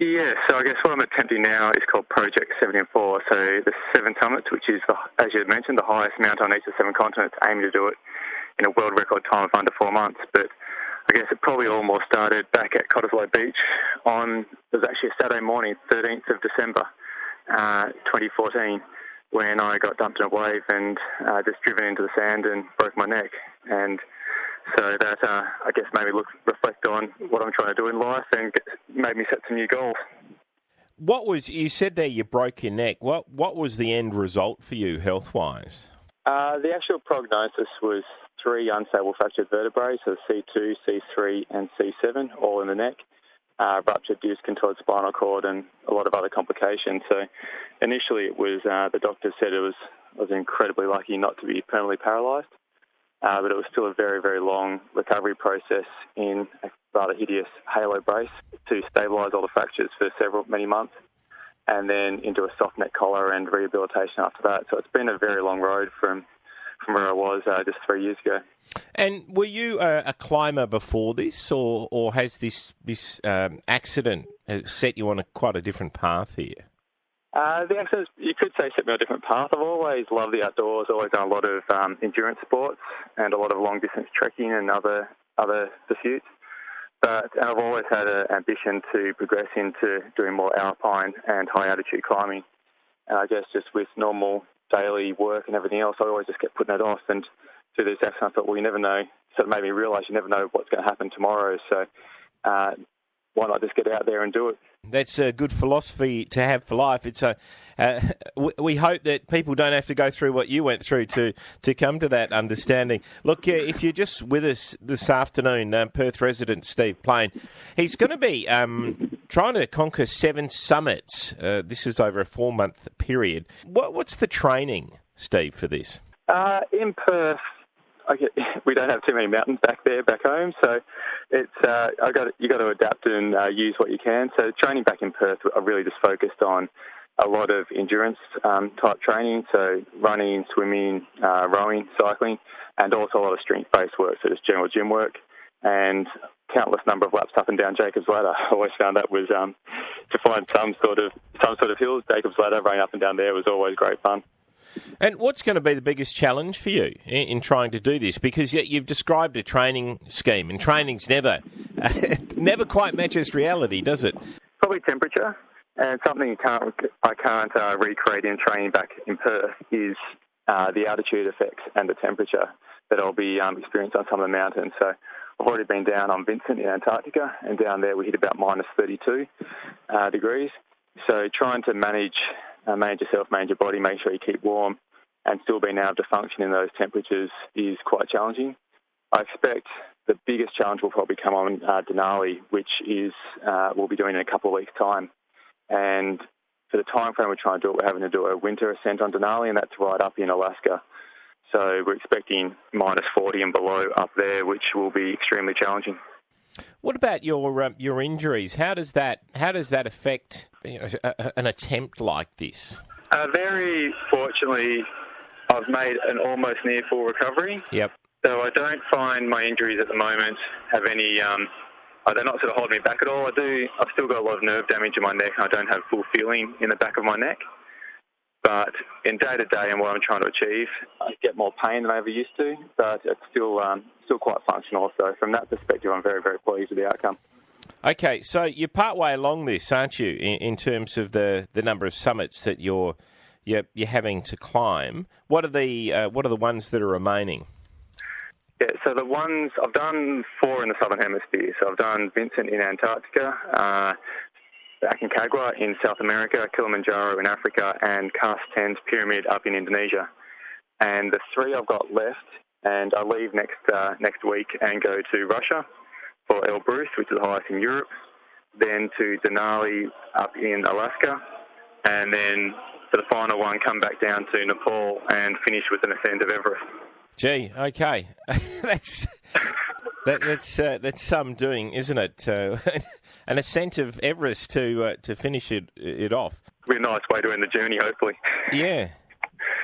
Yeah, so I guess what I'm attempting now is called Project 74. So the Seven Summits, which is, as you mentioned, the highest mount on each of the seven continents, aiming to do it in a world record time of under 4 months. But I guess it probably all more started back at Cottesloe Beach it was actually a Saturday morning, 13th of December, 2014, when I got dumped in a wave and just driven into the sand and broke my neck. And so that, I guess, made me reflect on what I'm trying to do in life and made me set some new goals. You said there you broke your neck. What was the end result for you health-wise? The actual prognosis was 3 unstable fractured vertebrae, so C2, C3 and C7, all in the neck, ruptured disc, contorted spinal cord and a lot of other complications. So initially it was, the doctor said I was incredibly lucky not to be permanently paralysed. But it was still a very, very long recovery process in a rather hideous halo brace to stabilise all the fractures for many months, and then into a soft neck collar and rehabilitation after that. So it's been a very long road from where I was just 3 years ago. And were you a climber before this, or has this accident set you on quite a different path here? The accident, you could say, set me on a different path. I've always loved the outdoors, always done a lot of endurance sports and a lot of long-distance trekking and other pursuits. And I've always had an ambition to progress into doing more alpine and high-altitude climbing. And I guess just with normal daily work and everything else, I always just kept putting it off. And through this accident, I thought, well, you never know. So it made me realise you never know what's going to happen tomorrow. So why not just get out there and do it? That's a good philosophy to have for life. It's we hope that people don't have to go through what you went through to come to that understanding. Look, if you're just with us this afternoon, Perth resident Steve Plain, he's going to be trying to conquer 7 summits. This is over a 4-month period. What's the training, Steve, for this? In Perth, we don't have too many mountains back home, so it's you got to adapt and use what you can. So training back in Perth, I really just focused on a lot of endurance type training, so running, swimming, rowing, cycling, and also a lot of strength-based work, so just general gym work, and countless number of laps up and down Jacob's Ladder. I always found that was to find some sort of hills. Jacob's Ladder, running up and down there was always great fun. And what's going to be the biggest challenge for you in trying to do this? Because you've described a training scheme, and training's never quite matches reality, does it? Probably temperature, and something I can't recreate in training back in Perth is the altitude effects and the temperature that I'll be experiencing on some of the mountains. So I've already been down on Vincent in Antarctica, and down there we hit about minus 32 degrees. So trying to manage yourself, manage your body, make sure you keep warm, and still being able to function in those temperatures is quite challenging. I expect the biggest challenge will probably come on Denali, which is we'll be doing in a couple of weeks' time. And for the time frame we're trying to do it, we're having to do a winter ascent on Denali, and that's right up in Alaska. So we're expecting minus 40 and below up there, which will be extremely challenging. What about your injuries? How does that affect an attempt like this? Very fortunately, I've made an almost near full recovery. Yep. So I don't find my injuries at the moment have any. They're not sort of holding me back at all. I've still got a lot of nerve damage in my neck, and I don't have full feeling in the back of my neck. But in day-to-day and what I'm trying to achieve, I get more pain than I ever used to, but it's still quite functional. So from that perspective, I'm very, very pleased with the outcome. Okay, so you're partway along this, aren't you, in terms of the number of summits that you're having to climb? What are the ones that are remaining? Yeah, so the ones I've done 4 in the Southern Hemisphere. So I've done Vincent in Antarctica, Aconcagua in South America, Kilimanjaro in Africa, and Khas 10's Pyramid up in Indonesia. And the 3 I've got left, and I leave next week and go to Russia for Elbrus, which is the highest in Europe, then to Denali up in Alaska, and then for the final one, come back down to Nepal and finish with an ascent of Everest. Gee, okay, that's some doing, isn't it? An ascent of Everest to finish it off. It'll be a nice way to end the journey, hopefully. Yeah.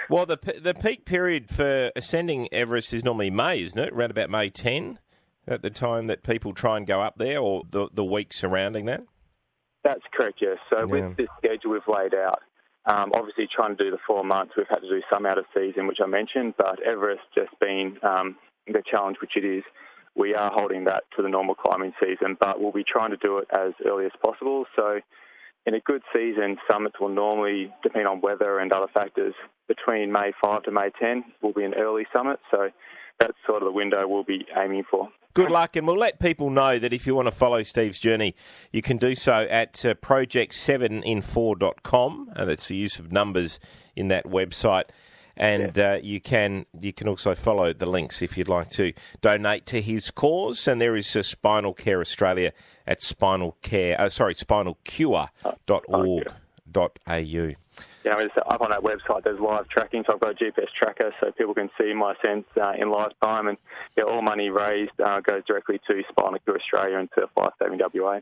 Well, the peak period for ascending Everest is normally May, isn't it? Around about May 10, at the time that people try and go up there, or the week surrounding that? That's correct, yes. So with this schedule we've laid out, obviously trying to do the 4 months, we've had to do some out of season, which I mentioned, but Everest just being the challenge which it is, we are holding that to the normal climbing season, but we'll be trying to do it as early as possible. So in a good season, summits will normally, depend on weather and other factors, between May 5 to May 10 will be an early summit. So that's sort of the window we'll be aiming for. Good luck, and we'll let people know that if you want to follow Steve's journey, you can do so at project7in4.com. That's the use of numbers in that website. And you can also follow the links if you'd like to donate to his cause. And there is Spinal Care Australia at spinalcure.org.au. Yeah, I mean, up on that website, there's live tracking, so I've got a GPS tracker so people can see my ascents in live time, and all money raised goes directly to Spinal Cure Australia and Surf Life Saving WA.